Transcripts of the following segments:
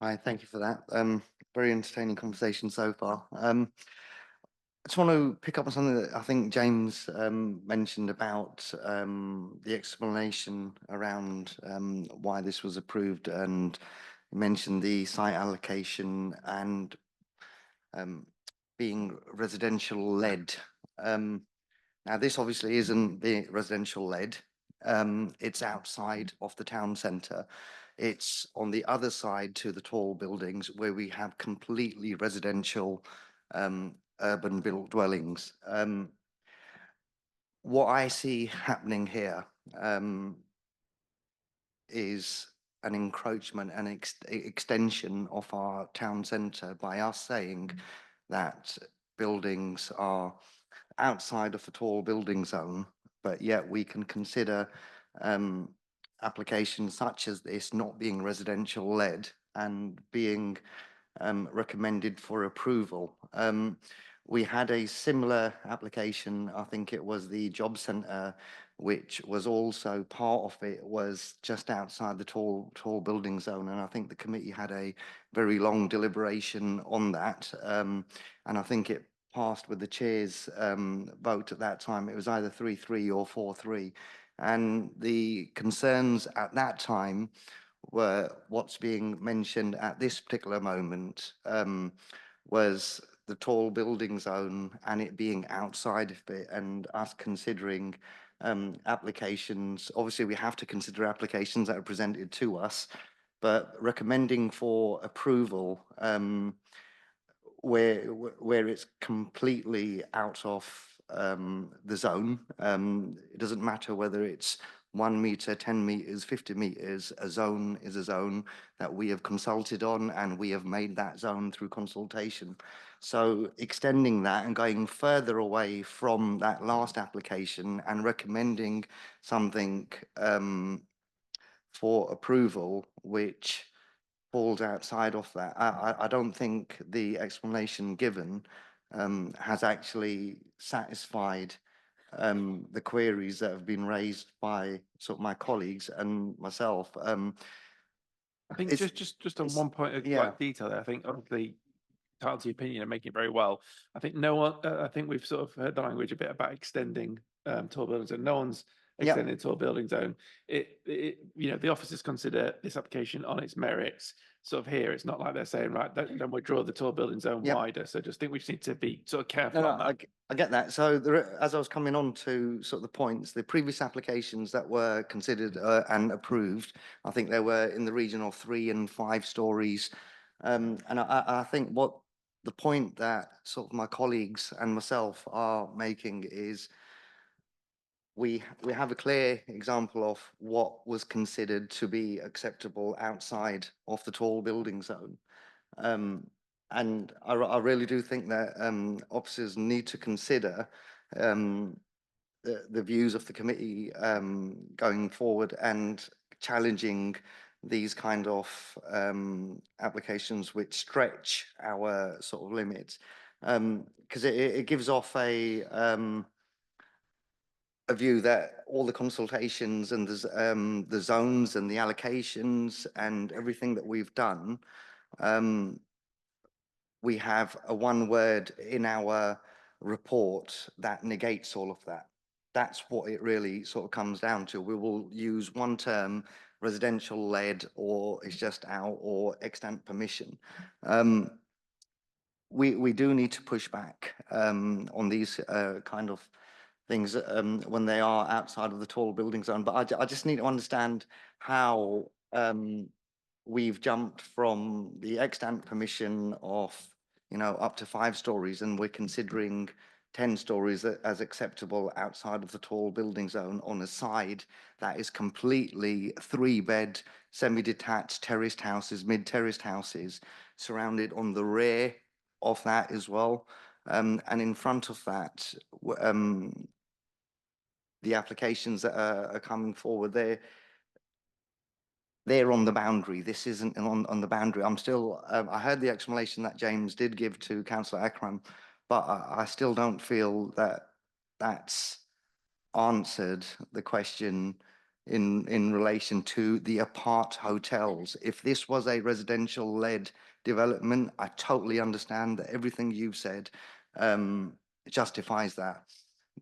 Hi, thank you for that. Very entertaining conversation so far. I just want to pick up on something that I think James mentioned about the explanation around why this was approved, and he mentioned the site allocation and um, being residential led. Um, Now, this obviously isn't the residential led. It's outside of the town centre. It's on the other side to the tall buildings where we have completely residential urban built dwellings. What I see happening here um, is an encroachment and extension of our town centre by us saying that buildings are outside of the tall building zone, but yet we can consider um, applications such as this not being residential led and being recommended for approval. We had a similar application, I think it was the job centre, which was also part of it was just outside the tall building zone. And I think the committee had a very long deliberation on that. And I think it passed with the chair's vote at that time. It was either 3-3 or 4-3. And the concerns at that time were what's being mentioned at this particular moment was the tall building zone and it being outside of it, and us considering applications. Obviously, we have to consider applications that are presented to us, but recommending for approval where it's completely out of the zone. It doesn't matter whether it's 1 meter, 10 meters, 50 meters. A zone is a zone that we have consulted on, and we have made that zone through consultation. So extending that and going further away from that last application and recommending something for approval, which falls outside of that. I don't think the explanation given has actually satisfied the queries that have been raised by sort of my colleagues and myself. I think It's, just on it's, one point of yeah, like detail there, I think obviously Tartan's opinion and making it very well. I think no one, I think we've sort of heard the language a bit about extending tall buildings, and no one's yeah, extending tall building zone. The officers consider this application on its merits. Sort of here, it's not like they're saying, right, then withdraw the tall building zone yeah. wider. So just think we just need to be sort of No, careful no, on that. I get that. So there, as I was coming on to sort of the points, the previous applications that were considered and approved, I think they were in the region of 3 and 5 stories. And I think what the point that sort of my colleagues and myself are making is we have a clear example of what was considered to be acceptable outside of the tall building zone. Um, and I really do think that officers need to consider um, the views of the committee going forward and challenging these kind of applications which stretch our sort of limits. Because it gives off a view that all the consultations and the zones and the allocations and everything that we've done, um, we have a one word in our report that negates all of that. That's what it really sort of comes down to. We will use one term, residential led, or it's just out, or extant permission. Um, we do need to push back on these kind of things when they are outside of the tall building zone. But I just need to understand how we've jumped from the extant permission of, up to 5 stories, and we're considering 10 stories as acceptable outside of the tall building zone on a side that is completely 3-bed, semi-detached terraced houses, mid-terraced houses, surrounded on the rear of that as well. And in front of that, the applications that are coming forward, they're on the boundary. This isn't on the boundary. I'm still, I heard the explanation that James did give to Councillor Akram, but I still don't feel that that's answered the question in relation to the apart hotels. If this was a residential-led development, I totally understand that everything you've said justifies that.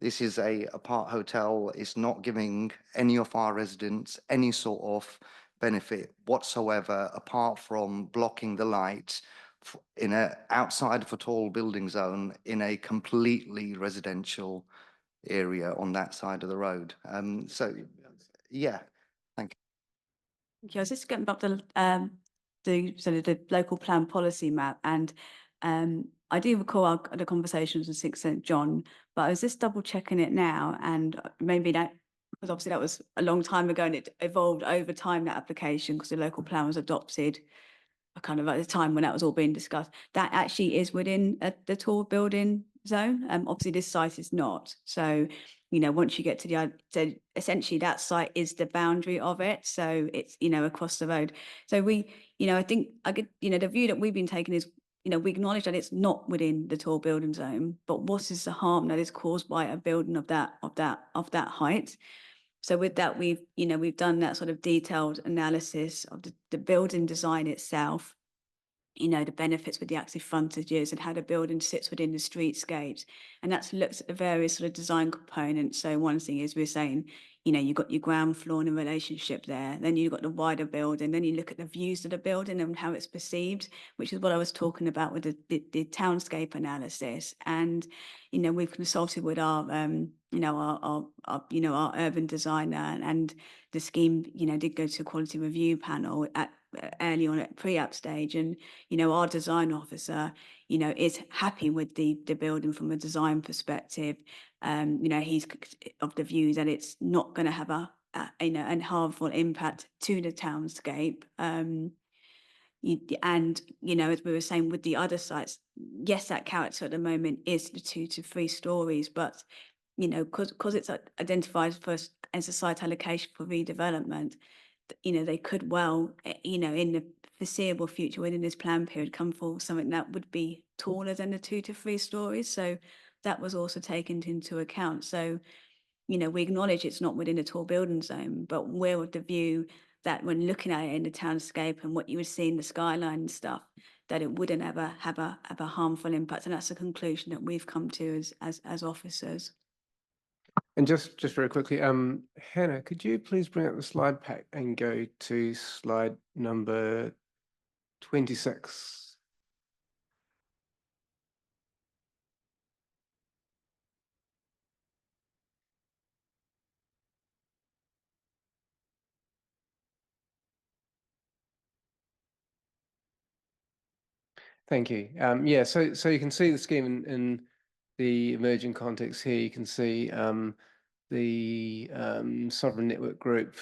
This is a apart hotel. It's not giving any of our residents any sort of benefit whatsoever, apart from blocking the light in a outside of a tall building zone in a completely residential area on that side of the road. So yeah, thank Yeah, I was just getting back to sort of the local plan policy map, and I do recall the conversations with 6 St John, but I was just double checking it now, and maybe that, because obviously that was a long time ago and it evolved over time, that application, because the local plan was adopted kind of at the time when that was all being discussed. That actually is within the tall building zone. Obviously this site is not. So, you know, once you get to so essentially that site is the boundary of it. So it's, you know, across the road. So we, you know, I think you know, the view that we've been taking is, you know, we acknowledge that it's not within the tall building zone, but what is the harm that is caused by a building of that height? So with that, we've done that sort of detailed analysis of the building design itself, you know, the benefits with the active frontages and how the building sits within the streetscapes. And that's looked at the various sort of design components. So one thing is we're saying, you know, you've got your ground floor and a relationship there. Then you've got the wider building. Then you look at the views of the building and how it's perceived, which is what I was talking about with the townscape analysis. And, you know, we've consulted with our, you know, our urban designer, and the scheme, you know, did go to a quality review panel at early on at pre-app stage, and you know our design officer, you know, is happy with the building from a design perspective. You know, he's of the view that it's not going to have a you know, and harmful impact to the townscape. And you know, as we were saying with the other sites, yes, that character at the moment is the 2 to 3 stories, but you know, because it's identified first as a site allocation for redevelopment, you know, they could well, you know, in the foreseeable future within this plan period, come forward with something that would be taller than the 2 to 3 stories. So that was also taken into account. So, you know, we acknowledge it's not within the tall building zone, but we're of the view that when looking at it in the townscape and what you would see in the skyline and stuff, that it wouldn't ever have a harmful impact. And that's a conclusion that we've come to as officers. And just very quickly, Hannah, could you please bring up the slide pack and go to slide number 26? Thank you. Yeah, so you can see the scheme in the emerging context here. You can see the Sovereign Network Group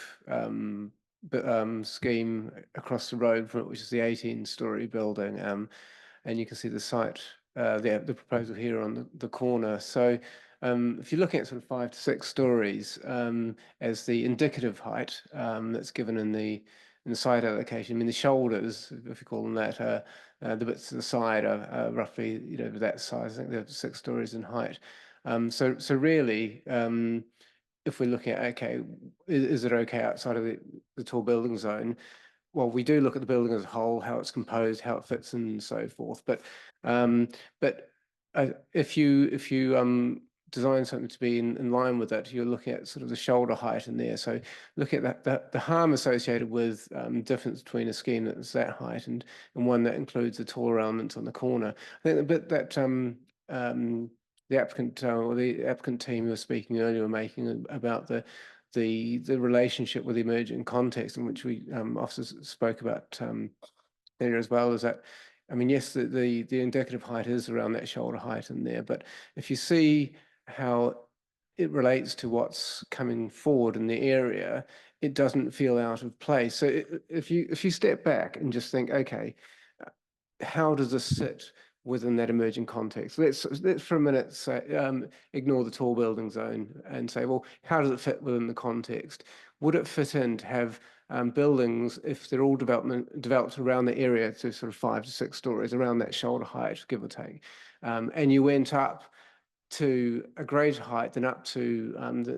scheme across the road from it, which is the 18-story building, and you can see the site, the proposal here on the corner. So if you're looking at sort of 5 to 6 stories as the indicative height that's given in the site allocation, I mean the shoulders, if you call them that, the bits to the side are roughly, you know, that size. I think they're 6 stories in height. So really, if we're looking at, okay, is it okay outside of the tall building zone? Well, we do look at the building as a whole, how it's composed, how it fits, and so forth. But if you design something to be in line with that, you're looking at sort of the shoulder height in there. So look at that the harm associated with difference between a scheme that's that height and one that includes the taller elements on the corner. I think the bit that the applicant or the applicant team who was speaking earlier were making about the relationship with the emerging context in which we officers spoke about there as well, is that, I mean, yes, the indicative height is around that shoulder height in there, but if you see how it relates to what's coming forward in the area, it doesn't feel out of place. So if you step back and just think, okay, how does this sit within that emerging context? Let's for a minute say, ignore the tall building zone and say, well, how does it fit within the context? Would it fit in to have buildings, if they're all developed around the area to sort of 5 to 6 stories, around that shoulder height, give or take, and you went up to a greater height than up to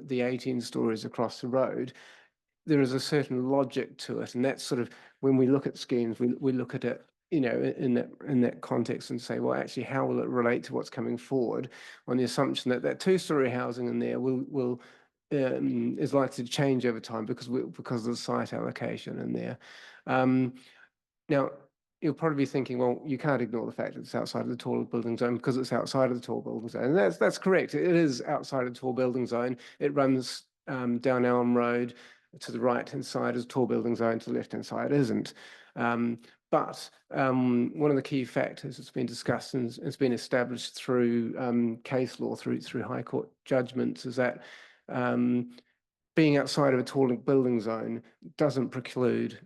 the 18 stories across the road, there is a certain logic to it, and that's sort of when we look at schemes, we look at it, you know, in that context and say, well, actually, how will it relate to what's coming forward, on the assumption that that two-story housing in there will is likely to change over time because of the site allocation in there. Now, you'll probably be thinking, well, you can't ignore the fact that it's outside of the tall building zone because it's outside of the tall building zone. And that's correct. It is outside of the tall building zone. It runs down Elm Road. To the right-hand side is tall building zone. To the left-hand side isn't. But one of the key factors that's been discussed and it's been established through case law, through High Court judgments, is that being outside of a tall building zone doesn't preclude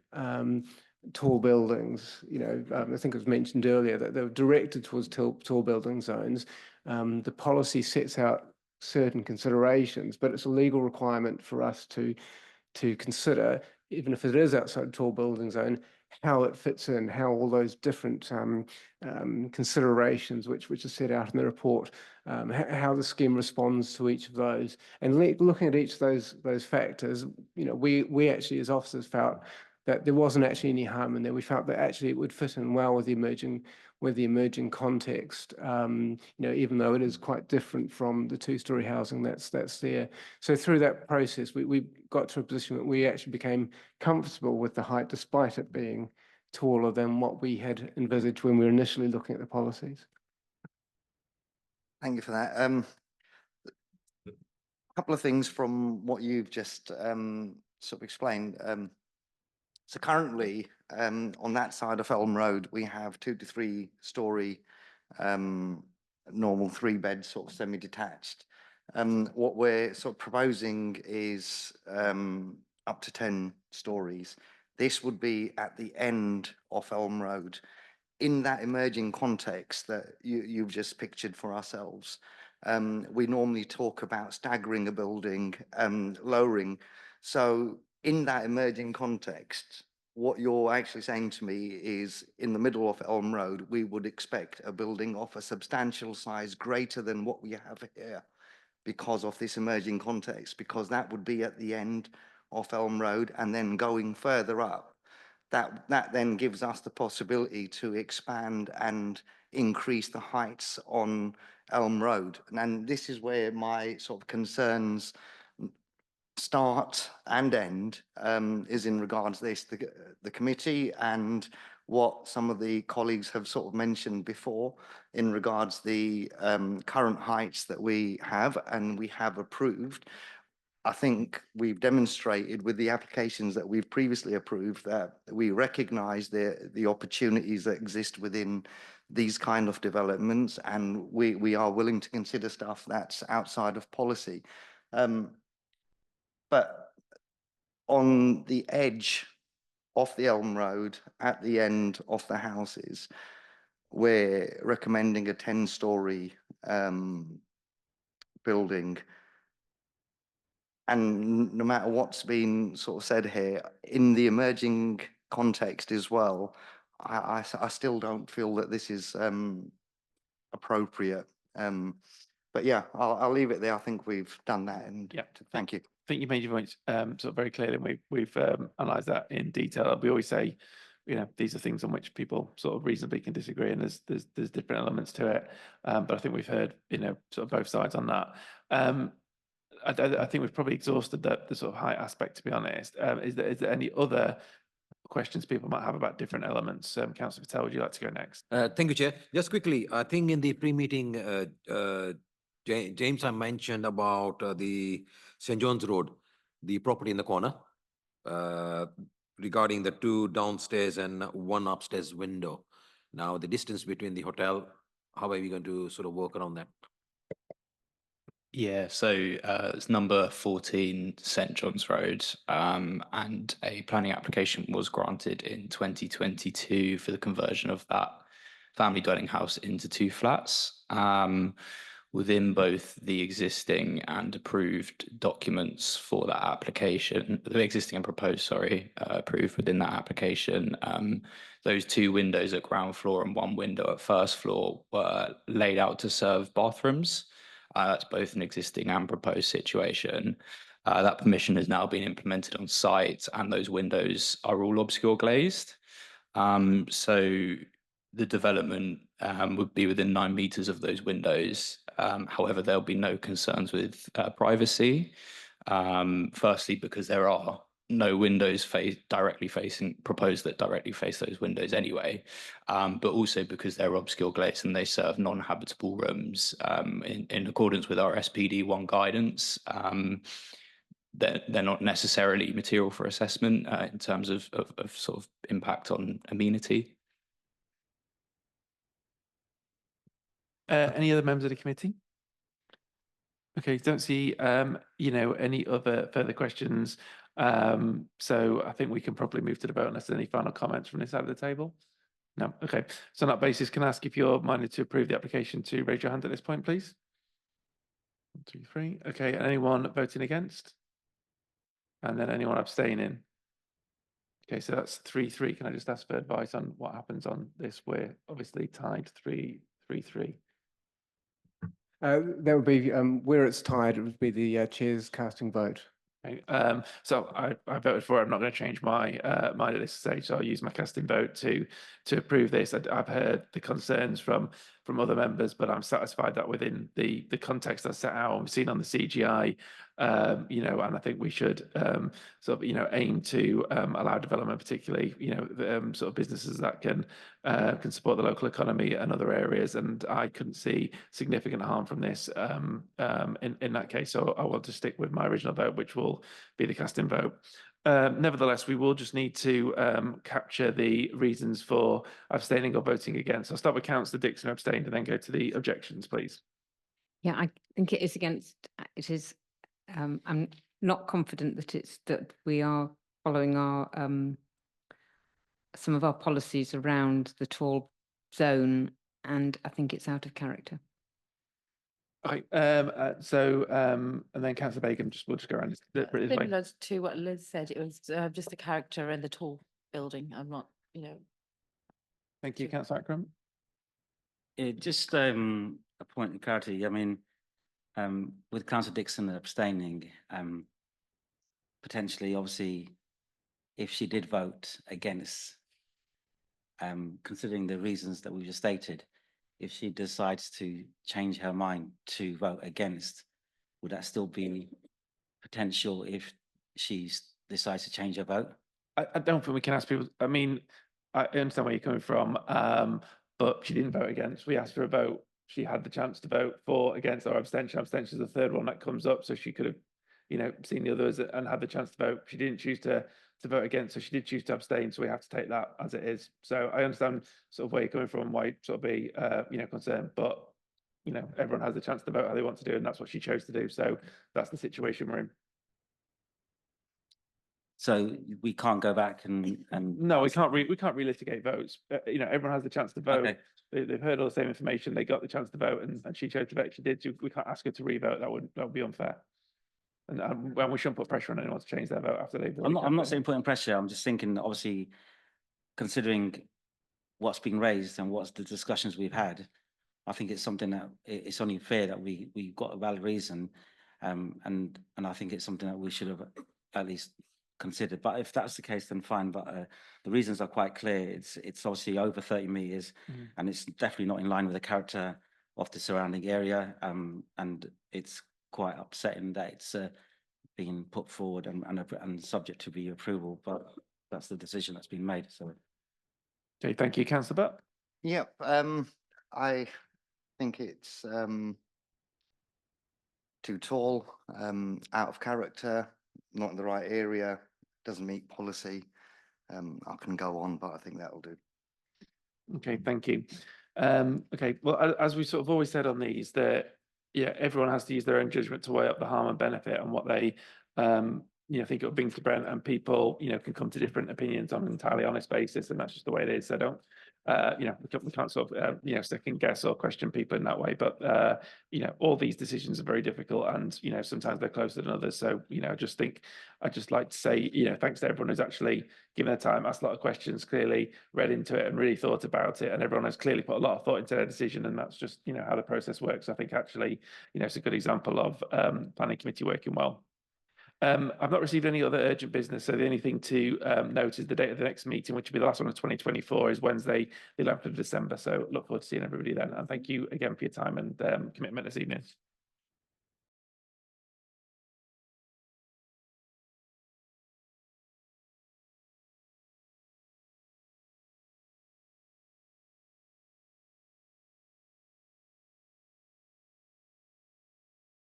tall buildings. You know, I think it was mentioned earlier that they're directed towards tall building zones. The policy sets out certain considerations, but it's a legal requirement for us to consider, even if it is outside a tall building zone, how it fits in, how all those different considerations, which are set out in the report, how the scheme responds to each of those, and looking at each of those factors. You know, we actually as officers felt that there wasn't actually any harm in there. We felt that actually it would fit in well with the emerging context. You know, even though it is quite different from the two-story housing that's there. So through that process, we got to a position that we actually became comfortable with the height, despite it being taller than what we had envisaged when we were initially looking at the policies. Thank you for that. A couple of things from what you've just sort of explained. So currently, on that side of Elm Road, we have 2 to 3 story normal 3-bed sort of semi-detached. What we're sort of proposing is up to 10 stories. This would be at the end of Elm Road. In that emerging context that you've just pictured for ourselves, we normally talk about staggering a building, lowering. So in that emerging context, what you're actually saying to me is in the middle of Elm Road, we would expect a building of a substantial size greater than what we have here because of this emerging context, because that would be at the end of Elm Road and then going further up. That then gives us the possibility to expand and increase the heights on Elm Road. And this is where my sort of concerns start and end, is in regards to this, the committee and what some of the colleagues have sort of mentioned before in regards the current heights that we have and we have approved. I think we've demonstrated with the applications that we've previously approved that we recognise the opportunities that exist within these kind of developments, and we are willing to consider stuff that's outside of policy. But on the edge of the Elm Road, at the end of the houses, we're recommending a 10-story building. And no matter what's been sort of said here, in the emerging context as well, I still don't feel that this is appropriate. But yeah, I'll leave it there. I think we've done that. And Yeah, thank you. I think you made your points sort of very clearly, and we've analysed that in detail. We always say, you know, these are things on which people sort of reasonably can disagree, and there's different elements to it. But I think we've heard, you know, sort of both sides on that. I think we've probably exhausted the sort of height aspect, to be honest. Is there any other questions people might have about different elements? Councillor Patel, would you like to go next? Thank you, Chair. Just quickly, I think in the pre-meeting, James, I mentioned about the St. John's Road, the property in the corner, regarding the 2 downstairs and 1 upstairs window. Now, the distance between the hotel, how are we going to sort of work around that? Yeah, so it's number 14 St. John's Road, and a planning application was granted in 2022 for the conversion of that family dwelling house into 2 flats. Within both the existing and approved documents for that application, the existing and proposed, sorry, approved within that application, those 2 windows at ground floor and 1 window at first floor were laid out to serve bathrooms. That's both an existing and proposed situation. That permission has now been implemented on site, and those windows are all obscure glazed. So the development would be within 9 meters of those windows. However, there'll be no concerns with privacy. Firstly, because there are no windows proposed that directly face those windows anyway, but also because they're obscure glazed and they serve non-habitable rooms in accordance with our SPD1 guidance. They're not necessarily material for assessment in terms of sort of impact on amenity. Any other members of the committee? Okay, don't see any other further questions. So I think we can probably move to the vote unless there's any final comments from this side of the table. No, okay. So on that basis, can I ask if you're minded to approve the application to raise your hand at this point, please? 1, 2, 3. Okay, anyone voting against? And then anyone abstaining? Okay, so that's 3-3. Can I just ask for advice on what happens on this? We're obviously tied 3-3. That would be where it's tied. It would be the chair's casting vote. Okay, so I voted for it. I'm not going to change my mind at this stage. So I'll use my casting vote to approve this. I've heard the concerns from other members, but I'm satisfied that within the context that's set out, we've seen on the CGI, and I think we should sort of aim to allow development, particularly sort of businesses that can support the local economy and other areas. And I couldn't see significant harm from this in that case. So I want to stick with my original vote, which will be the casting vote. Nevertheless, we will just need to capture the reasons for abstaining or voting against. I'll start with Councillor Dixon, who abstained, and then go to the objections, please. Yeah, I think it is against. It is. I'm not confident that we are following our some of our policies around the tall zone, and I think it's out of character. Okay, and then Councillor Bacon, we'll just go around this way. Similar to what Liz said, it was just the character and the tall building. I'm not, Thank you, Councillor Akram. Just a point of clarity. I mean, with Councillor Dixon abstaining, potentially, obviously, if she did vote against, considering the reasons that we just stated, if she decides to change her mind to vote against, would that still be potential if she decides to change her vote? I don't think we can ask people. I mean, I understand where you're coming from, but she didn't vote against. We asked for a vote. She had the chance to vote for, against, or abstention. Abstention is the third one that comes up, so she could have, seen the others and had the chance to vote. She didn't choose to vote against, so she did choose to abstain. So we have to take that as it is. So I understand sort of where you're coming from, why you sort of be, concerned, but everyone has the chance to vote how they want to do, and that's what she chose to do. So that's the situation we're in. So we can't go back and no, we can't relitigate votes. Everyone has the chance to vote. Okay. They've heard all the same information. They got the chance to vote, and she chose to vote. She did. We can't ask her to re-vote. That would be unfair. And we shouldn't put pressure on anyone to change their vote after they've. I'm not saying putting pressure. I'm just thinking, obviously, considering what's been raised and what's the discussions we've had, I think it's something that it's only fair that we got a valid reason, and I think it's something that we should have at least considered. But if that's the case, then fine. But the reasons are quite clear. It's obviously over 30 meters, and it's definitely not in line with the character of the surrounding area, and it's quite upsetting that it's being put forward and subject to the approval. But that's the decision that's been made. So, okay, thank you, Councillor Butt. Yep, I think it's too tall, out of character, not in the right area, doesn't meet policy. I can go on, but I think that'll do. Okay, thank you. Okay, well, as we sort of always said on these, that everyone has to use their own judgment to weigh up the harm and benefit and what they think it would bring to Brent, and people can come to different opinions on an entirely honest basis, and that's just the way it is. So don't we can't sort of second guess or question people in that way, but all these decisions are very difficult, and sometimes they're closer than others. So I'd just like to say thanks to everyone who's actually given their time, asked a lot of questions, clearly read into it and really thought about it, and everyone has clearly put a lot of thought into their decision, and that's just how the process works. I think actually it's a good example of planning committee working well. I've not received any other urgent business, so the only thing to note is the date of the next meeting, which will be the last one of 2024, is Wednesday, the 11th of December. So look forward to seeing everybody then. And thank you again for your time and commitment this evening.